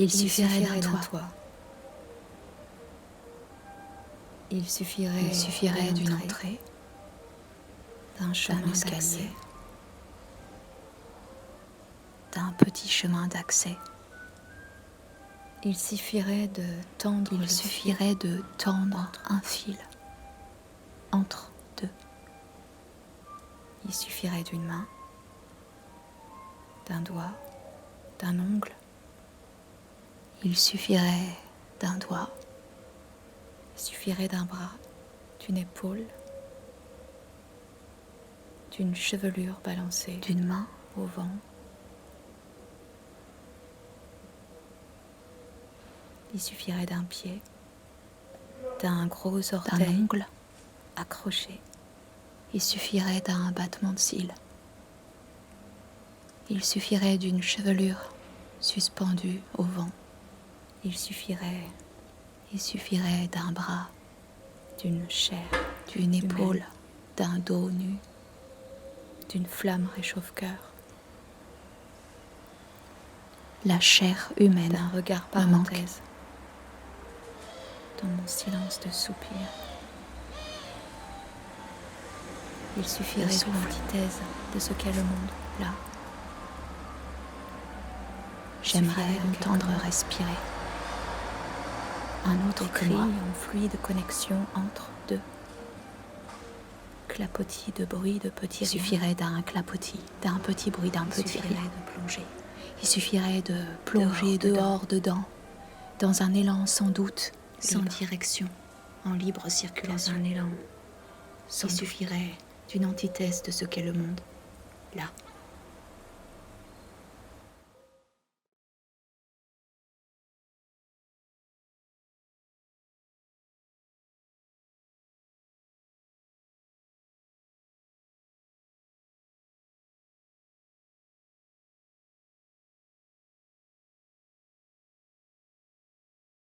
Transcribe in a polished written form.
Il suffirait d'un toit. Il suffirait d'une entrée, d'un chemin escalier, d'accès, d'un petit chemin d'accès. Il suffirait de tendre un fil entre deux. Il suffirait d'une main, d'un doigt, d'un ongle. Il suffirait d'un doigt. Il suffirait d'un bras, d'une épaule, d'une chevelure balancée, d'une main au vent. Il suffirait d'un pied, d'un gros orteil, d'un ongle accroché. Il suffirait d'un battement de cils. Il suffirait d'une chevelure suspendue au vent. Il suffirait d'un bras, d'une chair, d'une épaule, humaine, d'un dos nu, d'une flamme réchauffe-cœur. La chair humaine, d'un regard parenthèse, dans mon silence de soupir. Il suffirait d'une antithèse de ce qu'est le monde, là. J'aimerais entendre respirer un autre que moi, en fluide connexion entre deux. Clapotis de bruit de petits riens. Il suffirait d'un clapotis, d'un petit bruit, d'un petit rien. De plonger. Il suffirait de plonger dehors, dedans, dans un élan sans doute, sans direction, en libre circulation. Dans un élan, Il suffirait d'une antithèse de ce qu'est le monde, là.